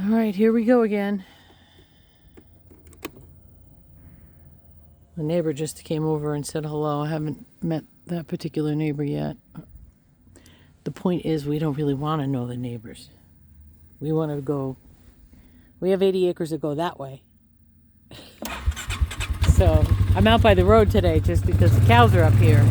All right, here we go again. The neighbor just came over and said hello. I haven't met that particular neighbor yet. The point is, we don't really want to know the neighbors. We want to go. We have 80 acres to go that way. So I'm out by the road today just because the cows are up here.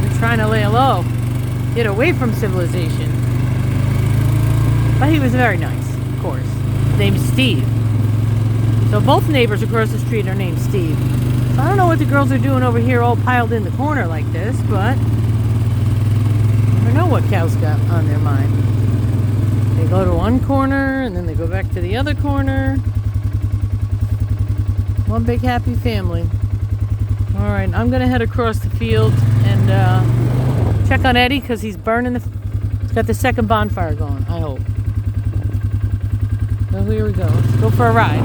We're trying to lay low, get away from civilization. But he was very nice, of course. His name's Steve. So both neighbors across the street are named Steve. So I don't know what the girls are doing over here all piled in the corner like this, but I never know what cows got on their mind. They go to one corner and then they go back to the other corner. One big happy family. All right, I'm gonna head across the field and check on Eddie because he's burning he's got the second bonfire going, I hope. So here we go. Let's go for a ride.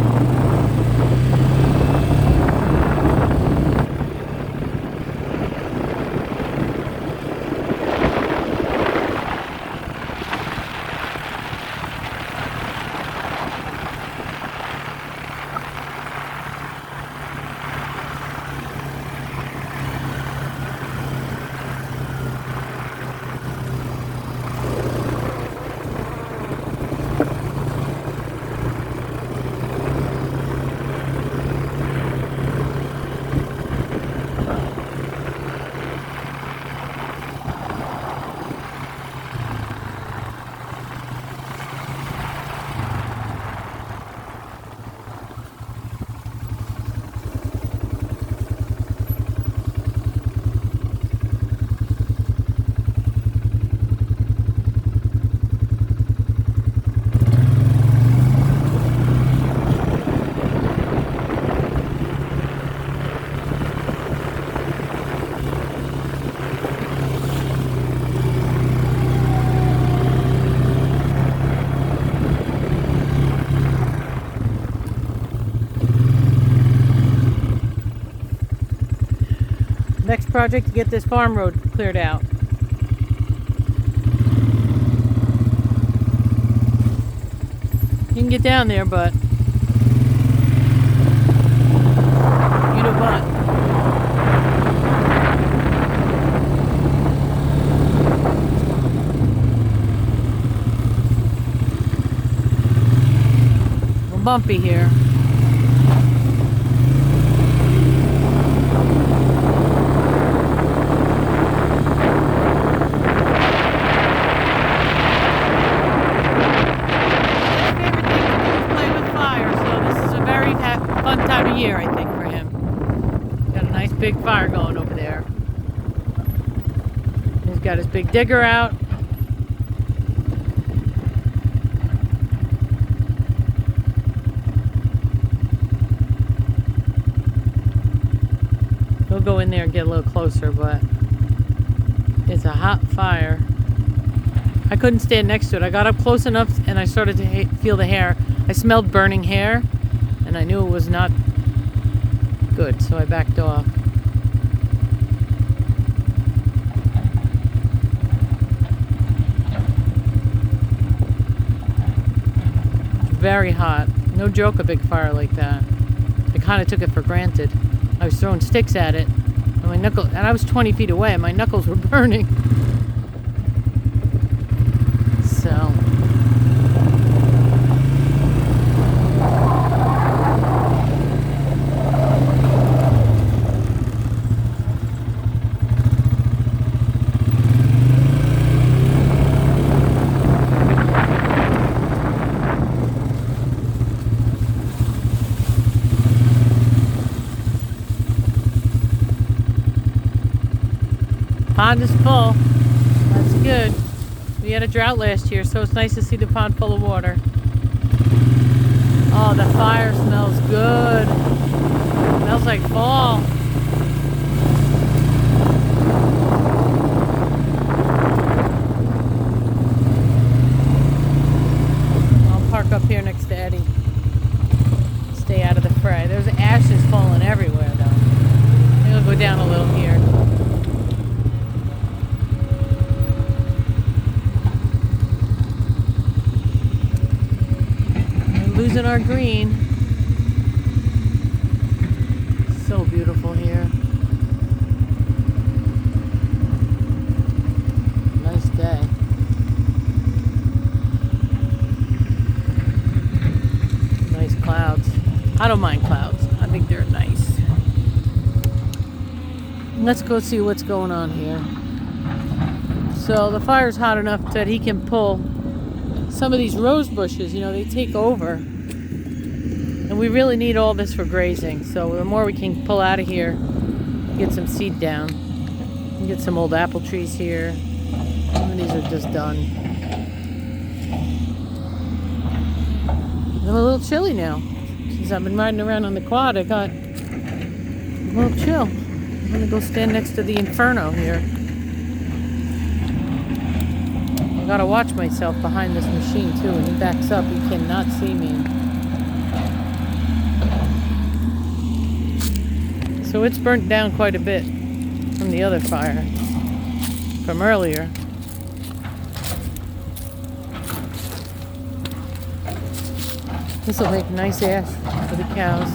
Next project to get this farm road cleared out. You can get down there, but you know what? A little bumpy here. Fun time of year, I think, for him. Got a nice big fire going over there. He's got his big digger out. We'll go in there and get a little closer, but it's a hot fire. I couldn't stand next to it. I got up close enough and I started to feel the hair. I smelled burning hair. And I knew it was not good, so I backed off. Very hot. No joke, a big fire like that. I kind of took it for granted. I was throwing sticks at it, and I was 20 feet away, and my knuckles were burning. So. Pond is full. That's good. We had a drought last year, so it's nice to see the pond full of water. Oh, the fire smells good. It smells like fall. I'll park up here next to Eddie. Stay out of the fray. There's ashes falling everywhere, though. I think I'll go down a little here. losing our green. So beautiful here. Nice day. Nice clouds. I don't mind clouds. I think they're nice. Let's go see what's going on here. So the fire's hot enough that he can pull some of these rose bushes. You know, they take over. And we really need all this for grazing. So the more we can pull out of here, get some seed down. Get some old apple trees here. Some of these are just done. I'm a little chilly now. Since I've been riding around on the quad, I got a little chill. I'm gonna go stand next to the Inferno here. I gotta watch myself behind this machine too. When he backs up, he cannot see me. So it's burnt down quite a bit from the other fire from earlier. This will make nice ash for the cows.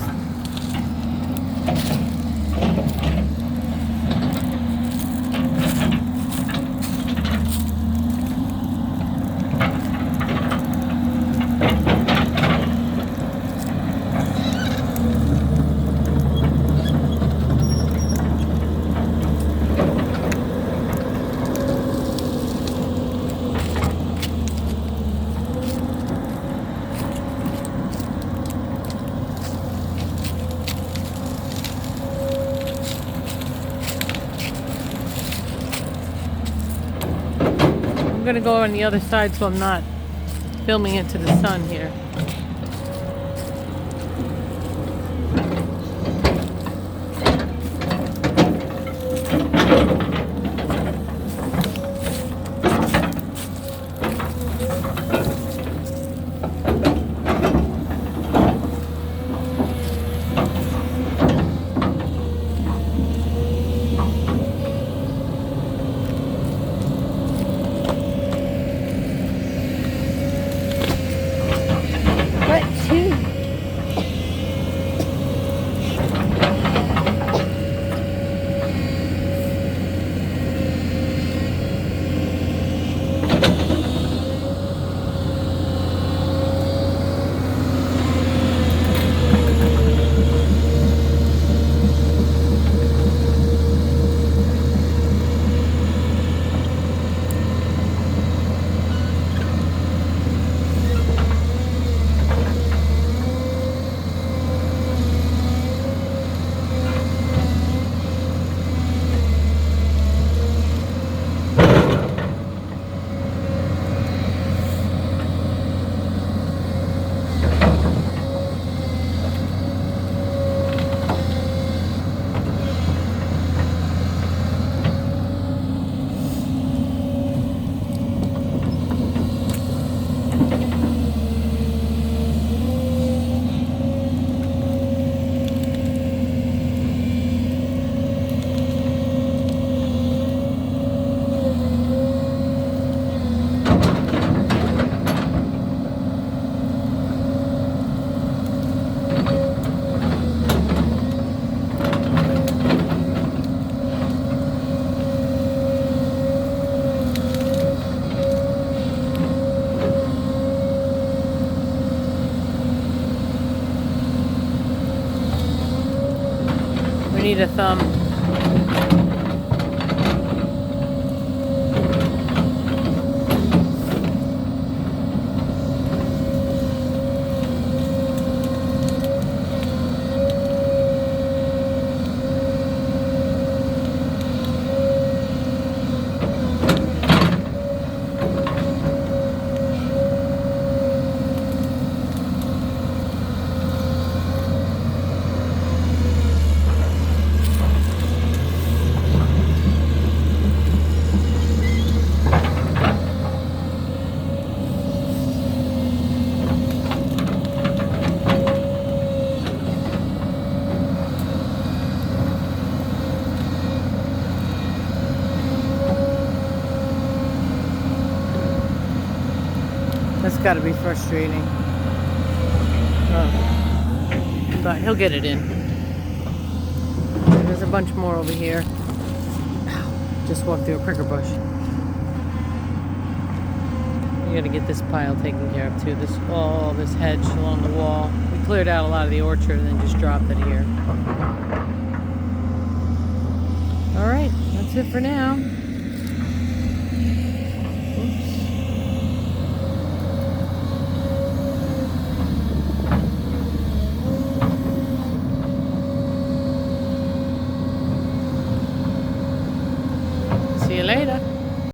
I'm gonna go on the other side so I'm not filming into the sun here. We need a thumb. That's got to be frustrating. But he'll get it in. There's a bunch more over here. Ow, just walked through a pricker bush. We gotta get this pile taken care of too. This hedge along the wall. We cleared out a lot of the orchard and then just dropped it here. Alright, that's it for now.